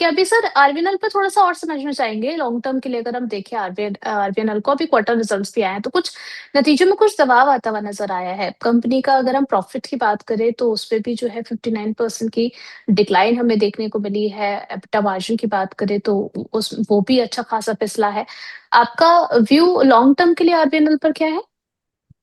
कि अभी sir RBNL पे थोड़ा सा और समझना चाहेंगे लॉन्ग टर्म के लिए। अगर हम देखें आरबीएनएल को, अभी क्वार्टर रिजल्ट्स भी आए हैं तो कुछ नतीजों में कुछ दबाव आता हुआ नजर आया है कंपनी का। अगर हम प्रॉफिट की बात करें तो उस पे भी जो है 59% की डिक्लाइन हमें देखने को मिली है। एबिटा मार्जिन की बात करें तो उस वो भी अच्छा खासा फिसला है। आपका व्यू लॉन्ग टर्म के लिए आरबीएनएल पर क्या है?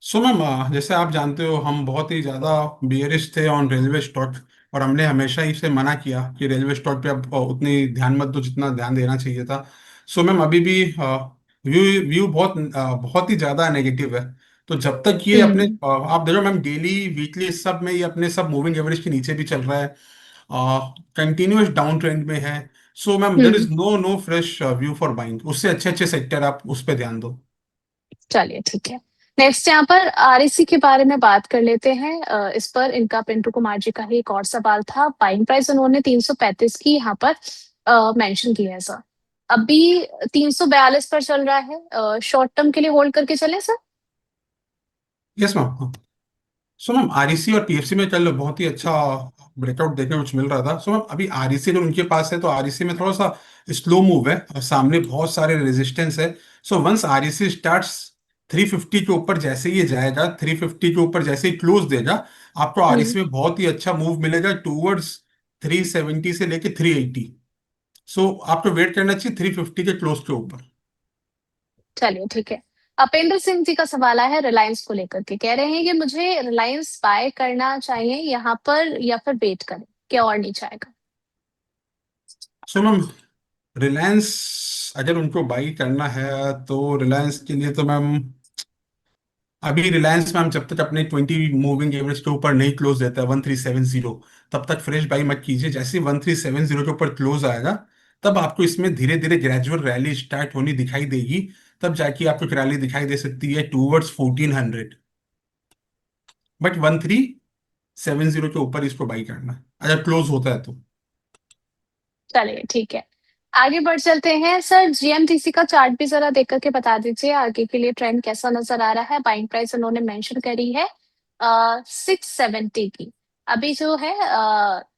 सो मैम, जैसे आप जानते हो हम बहुत ही ज़्यादा बियरिश थे ऑन रेलवे स्टॉक। और हमने हमेशा ही से मना किया कि रेलवे स्टॉक पे अब उतनी ध्यान मत दो जितना ध्यान देना चाहिए था। सो मैम, अभी भी व्यू व्यू बहुत ही ज़्यादा नेगेटिव है। तो जब तक ये अपने हम्म। आप देखो मैम, डेली वीकली सब में ये अपने सब मूविंग एवरेज के नीचे भी चल रहा है। कंटिन्यूअस डाउन ट्रेंड में है। So ma'am, there hmm. Is no no fresh view for buying. उससे अच्छे अच्छे सेक्टर आप उस पर ध्यान दो। चलिए ठीक है। नेक्स्ट यहाँ पर आरईसी के बारे में बात कर लेते हैं। इस पर इनका पिंटू कुमार जी का ही एक और सवाल था। बाइंग प्राइस उन्होंने 335 की यहाँ पर मेंशन की है सर। अभी 342 पर चल रहा है। शॉर्ट टर्म के लिए होल्ड करके चले sir? Yes ma'am. So ma'am, REC और पीएफसी में कल बहुत ही अच्छा ब्रेकआउट देखने को कुछ मिल रहा था। सो मैम, अभी आरईसी जो उनके पास है तो आरईसी में थोड़ा सा स्लो मूव है और सामने बहुत सारे रेजिस्टेंस है। सो वंस आरईसी स्टार्ट्स 350 के ऊपर जैसे ही ये जाएगा, 350 के ऊपर जैसे ही क्लोज देगा, आपको हम्म। आरईसी में बहुत ही अच्छा मूव मिलेगा टूवर्ड्स 370 से लेके 380। सो आपको वेट करना चाहिए 350 के क्लोज के ऊपर। चलिए ठीक है। अपेंद्र सिंह जी का सवाल आया है रिलायंस को लेकर के। कह रहे हैं कि मुझे रिलायंस बाय करना चाहिए यहाँ पर या फिर वेट करें, क्या और नहीं चाहेगा? सो मैम, रिलायंस अगर उनको बाई करना है तो रिलायंस के लिए तो मैम, अभी रिलायंस में हम जब तक अपने 20 मूविंग एवरेज के ऊपर नहीं क्लोज देता है 1370, तब तक फ्रेश बाई मत कीजिए। जैसे ही 1370 के ऊपर क्लोज आएगा, तब आपको इसमें धीरे धीरे ग्रेजुअल रैली स्टार्ट होनी दिखाई देगी। तब जाके आपको एक रैली दिखाई दे सकती है टूवर्ड्स 1400। बट 1370 के ऊपर इसको बाई करना है अगर क्लोज होता है तो। चलिए ठीक है। आगे बढ़ चलते हैं सर। जीएमटीसी का चार्ट भी जरा देख करके बता दीजिए आगे के लिए ट्रेंड कैसा नजर आ रहा है। बाइंग प्राइस उन्होंने मेंशन करी है 670 की। अभी जो है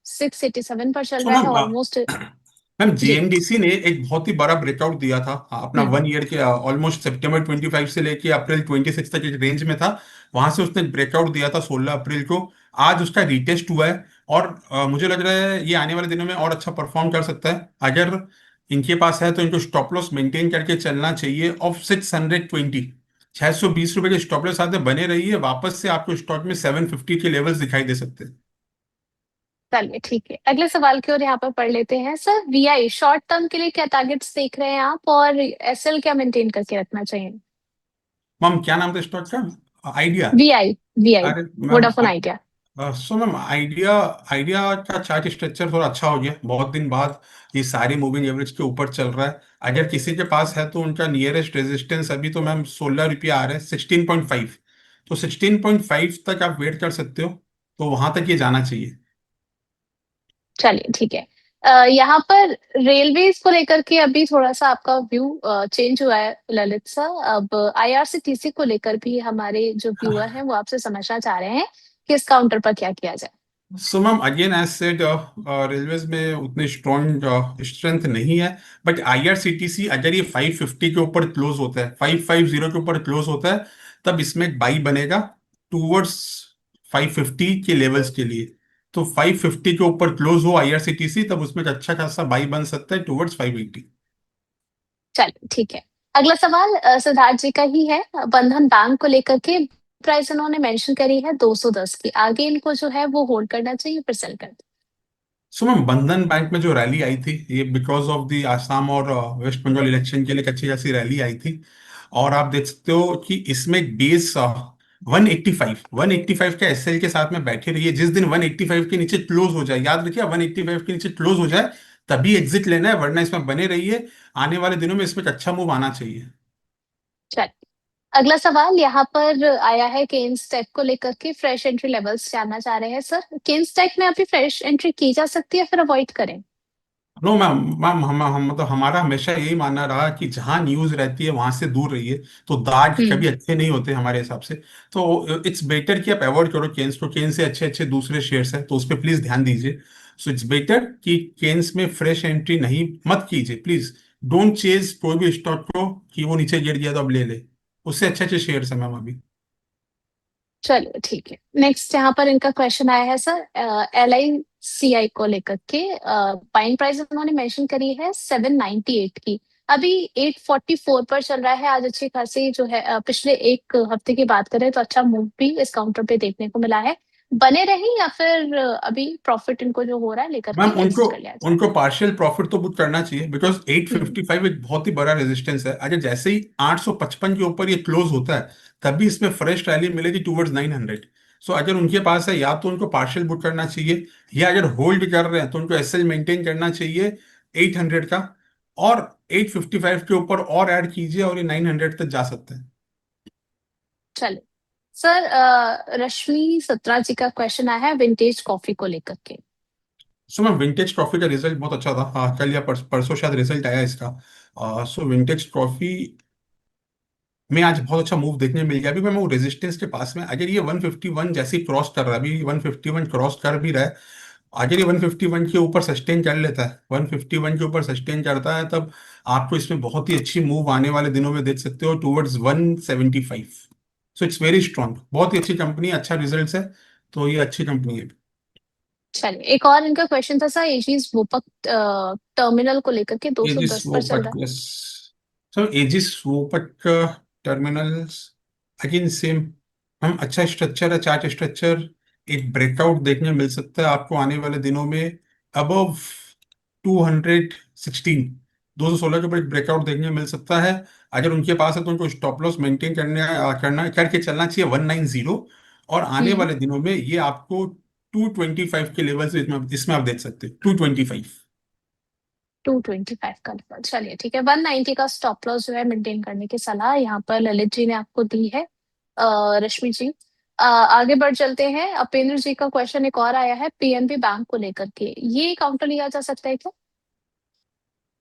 687 पर चल सो रहा है मैम, ऑलमोस्ट। मैम जी। जेएमडीसी ने एक बहुत ही बड़ा ब्रेकआउट दिया था। अपना हम्म। 1 ईयर के ऑलमोस्ट सितंबर 25 से लेके अप्रैल 26 तक एक रेंज में था। वहां से उसने ब्रेकआउट दिया था 16 अप्रैल को। आज उसका रीटेस्ट हुआ है। और मुझे लग रहा है ये आने वाले दिनों में और अच्छा परफॉर्म कर सकता है। अगर इनके पास है तो इनको स्टॉप लॉस मेंटेन करके चलना चाहिए ऑफ 620। 620 रुपए के स्टॉप लॉस साथ में बने रहिए, वापस से आपको स्टॉक में 750 के लेवल्स दिखाई दे सकते हैं। चलिए ठीक है। अगले सवाल की ओर यहाँ पर पढ़ लेते हैं सर। वीआई शॉर्ट टर्म के लिए क्या टारगेट्स देख रहे हैं आप, और एसएल क्या मेंटेन करके रखना चाहिए? मैम, क्या नाम था स्टॉक का? आइडिया। वीआई। वीआई। अरे ma'am, Vodafone idea. So ma'am, idea idea का चार्ट स्ट्रक्चर थोड़ा अच्छा हो गया बहुत दिन बाद। ये सारी मूविंग एवरेज के ऊपर चल रहा है। अगर किसी के पास है तो उनका नियरेस्ट रेजिस्टेंस अभी तो मैम 16 रुपया आ रहा है, 16.5। तो 16.5 तक आप वेट कर सकते हो। तो वहां तक ये जाना चाहिए। चलिए ठीक है। यहाँ पर रेलवेज को लेकर के अभी थोड़ा सा आपका व्यू चेंज हुआ है ललित सा। अब आईआरसीटीसी को लेकर भी हमारे जो व्यूअर हैं वो आपसे समझना चाह रहे हैं कि इस काउंटर पर क्या किया जाए। So ma'am, again as said, railways में उतनी स्ट्रॉन्ग स्ट्रेंथ नहीं है। बट आईआरसीटीसी अगर ये 550 के ऊपर क्लोज होता है, 550 के ऊपर क्लोज होता है, तब इसमें एक बाई बनेगा टूवर्ड्स 550 के लेवल्स के लिए। तो 550 के ऊपर क्लोज हो आईआरसीटीसी, तब उसमें एक अच्छा खासा बाई बन सकता है टूवर्ड्स 580। चलिए ठीक है। अगला सवाल सिद्धार्थ जी का ही है। बंधन बैंक को लेकर के प्राइस उन्होंने मेंशन करी है 210 की। आगे इनको जो है वो होल्ड करना चाहिए फिर सेल कर? सो मैम, बंधन बैंक में जो रैली आई थी ये बिकॉज ऑफ द आसाम और वेस्ट बंगाल इलेक्शन के लिए एक अच्छी खासी रैली आई थी। और आप देख सकते हो कि इसमें एक बेस 185 के एसएल के साथ में बैठे रहिए। जिस दिन 185 के नीचे क्लोज हो जाए, याद रखिए 185 के नीचे क्लोज हो जाए तभी एग्जिट लेना है, वरना इसमें बने रहिए। आने वाले दिनों में इसमें एक अच्छा मूव आना चाहिए। चलिए। अगला सवाल यहाँ पर आया है केन्स टेक को लेकर के। फ्रेश एंट्री लेवल्स जानना चाह रहे हैं सर। केन्स टेक में अभी फ्रेश एंट्री की जा सकती है फिर अवॉइड करें? नो मैम, हम मतलब हमारा हमेशा यही मानना रहा कि जहां न्यूज रहती है वहां से दूर रहिए। तो दाग हम्म। कभी अच्छे नहीं होते हमारे हिसाब से। तो इट्स बेटर कि आप अवॉइड करो केन्स को। केन से अच्छे अच्छे दूसरे शेयर्स हैं तो उस पर प्लीज ध्यान दीजिए। सो इट्स बेटर कि केन्स में फ्रेश एंट्री नहीं मत कीजिए प्लीज। डोंट चेज कोई भी स्टॉक को कि वो नीचे गिर गया तो अब ले ले। उससे अच्छे अच्छे शेयर है मैम अभी। चलिए ठीक है। नेक्स्ट यहाँ पर इनका क्वेश्चन आया है सर, LICI को लेकर के। बाइंग प्राइस उन्होंने मेंशन करी है 798 की, अभी 844 पर चल रहा है। आज अच्छी खासी जो है पिछले एक हफ्ते की बात करें तो अच्छा मूव भी इस काउंटर पे देखने को मिला है। बने रहे या फिर अभी प्रॉफिट इनको जो हो रहा है लेकर मैम के उनको एग्जिट कर लिया जाए? उनको पार्शियल प्रॉफिट तो बुक करना चाहिए बिकॉज हम्म। 855 एक बहुत ही बड़ा रेजिस्टेंस है। अगर जैसे ही 855 के ऊपर ये क्लोज होता है तभी इसमें फ्रेश रैली मिलेगी टूवर्ड्स 900। सो अगर उनके पास है या तो उनको पार्शियल बुक करना चाहिए, या अगर होल्ड कर रहे हैं तो उनको एसएल मेंटेन करना चाहिए 800 का। और 855 के ऊपर और ऐड कीजिए और ये 900 तक जा सकते हैं। चलिए सर, रश्मि सत्रा जी का क्वेश्चन आया है विंटेज कॉफी को लेकर के। सो मैम विंटेज ट्रॉफी का रिजल्ट बहुत अच्छा था। हाँ, कल या परसों शायद रिजल्ट आया इसका। सो विंटेज ट्रॉफी में आज बहुत अच्छा मूव देखने मिल गया। अभी मैं वो रेजिस्टेंस के पास में, अगर ये 151 जैसे क्रॉस कर रहा है, अभी 151 क्रॉस कर भी रहा है, अगर ये 151 के ऊपर सस्टेन कर लेता है, 151 के ऊपर सस्टेन करता है, तब आपको इसमें बहुत ही अच्छी मूव आने वाले दिनों में देख सकते हो towards 175। So it's very strong, बहुत ही अच्छी कंपनी, अच्छा रिजल्ट है, तो ये अच्छी कंपनी है। चलिए एक और इनका क्वेश्चन था सर, एजीज वोपक टर्मिनल को लेकर के एजिस 210 पर चल वोपक, रहा यस। सो एजिस वोपक टर्मिनल्स अगेन सेम, हम अच्छा स्ट्रक्चर है, चार्ट स्ट्रक्चर। एक ब्रेकआउट देखने मिल सकता है आपको आने वाले दिनों में अबव 216, 216 के ऊपर एक ब्रेकआउट देखने मिल सकता है। अगर उनके पास है तो उनको स्टॉप लॉस मेंटेन करना करके चलना चाहिए 190। और आने है। वाले दिनों में ये आपको 225 के लेवल से इसमें आप देख सकते हैं 225। 225 का लेवल, चलिए ठीक है। 190 का स्टॉप लॉस जो है मेंटेन करने की सलाह यहाँ पर ललित जी ने आपको दी है। रश्मि जी, आगे बढ़ चलते हैं। अपेंद्र जी का क्वेश्चन एक और आया है पीएनबी बैंक को लेकर के, ये काउंटर लिया जा सकता है क्या?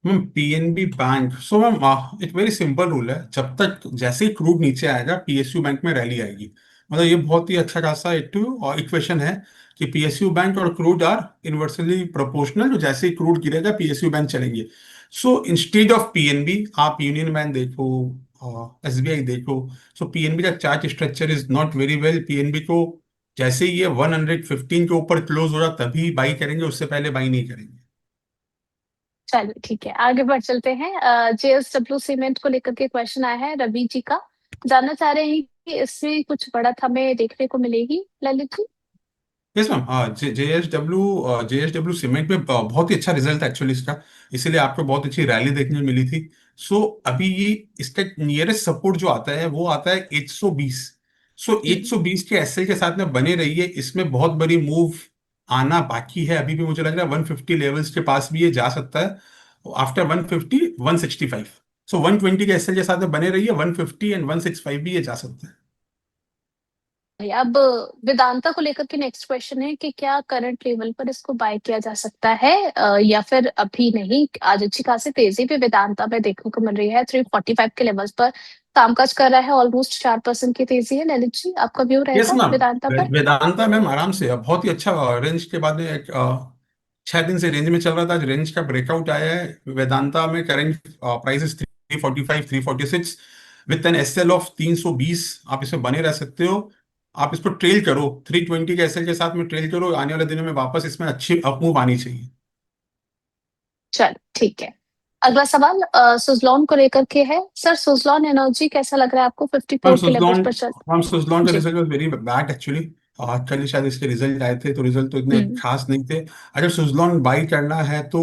Ma'am PNB bank, so ma'am एक वेरी सिंपल रूल है, जब तक जैसे ही क्रूड नीचे आएगा पीएसयू बैंक में रैली आएगी। मतलब ये बहुत ही अच्छा खासा एक इक्वेशन है कि पीएसयू बैंक और क्रूड आर इनवर्सली प्रोपोर्शनल। तो जैसे ही क्रूड गिरेगा पीएसयू बैंक चलेंगे। सो इंस्टेड ऑफ पीएनबी आप यूनियन बैंक देखो, एसबीआई देखो। सो पीएनबी का chart structure is not very well. PNB को जैसे ही ये 115 के ऊपर क्लोज हो रहा तभी बाई करेंगे, उससे पहले बाई नहीं करेंगे। चलिए ठीक है, आगे बढ़ चलते हैं। JSW सीमेंट को लेकर के क्वेश्चन आया है रवि जी का, जानना चाह रहे हैं कि इसमें कुछ बढ़त हमें देखने को मिलेगी ललित जी? यस मैम, हाँ जेएसडब्ल्यू सीमेंट में बहुत ही अच्छा रिजल्ट है एक्चुअली इसका, इसीलिए आपको बहुत अच्छी रैली देखने मिली थी। सो अभी ये इसका नियरेस्ट सपोर्ट जो आता है वो आता है 820। सो हम्म। 820 के एसएल के साथ में बने रहिए, इसमें बहुत बड़ी मूव आना बाकी है अभी भी। मुझे लग रहा है 150 लेवल्स के पास भी ये जा सकता है आफ्टर 150 165। सो 120 के एसएल के साथ में बने रहिए, 150 एंड 165 भी ये जा सकता है। अब वेदांता को लेकर के नेक्स्ट क्वेश्चन है कि क्या करंट लेवल पर इसको बाय किया जा सकता है या फिर अभी नहीं? आज अच्छी खासी तेजी भी वेदांता में देखने को मिल रही है, 345 के लेवल्स पर कामकाज कर रहा है, ऑलमोस्ट 4% की तेजी है। ललित जी, आपका व्यू यस रहेगा मैम, वेदांता पर? वेदांता मैम आराम से अब बहुत ही अच्छा रेंज के बाद में 6 दिन से रेंज में चल रहा था, आज रेंज का ब्रेकआउट आया है। वेदांता में current price is 345 346 with an SL of 320। आप इसमें बने रह सकते हो। आप इसको ट्रेल करो, 320 के एसएल के साथ में ट्रेल करो, आने वाले दिनों में वापस इसमें अच्छी अपमूव आनी चाहिए। चल ठीक है। अगला सवाल सुजलॉन को लेकर के है सर, सुजलॉन एनर्जी कैसा लग रहा है आपको? मैम 54 के लेवल्स सुजलॉन पर चल। मैम सुजलॉन का ji. Result was very bad actually. कल ही शायद इसके रिजल्ट आए थे, तो रिजल्ट तो इतने हम्म। खास नहीं थे। अगर सुजलॉन बाई करना है तो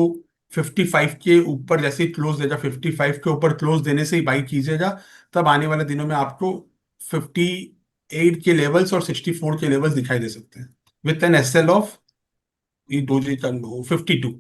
55 के ऊपर जैसे ही क्लोज देगा, 55 के ऊपर क्लोज देने से ही बाई कीजिएगा। तब आने वाले दिनों में आपको 58 के लेवल्स और 64 के लेवल्स दिखाई दे सकते हैं विथ एन एसएल ऑफ, ये डोजी का लो 52।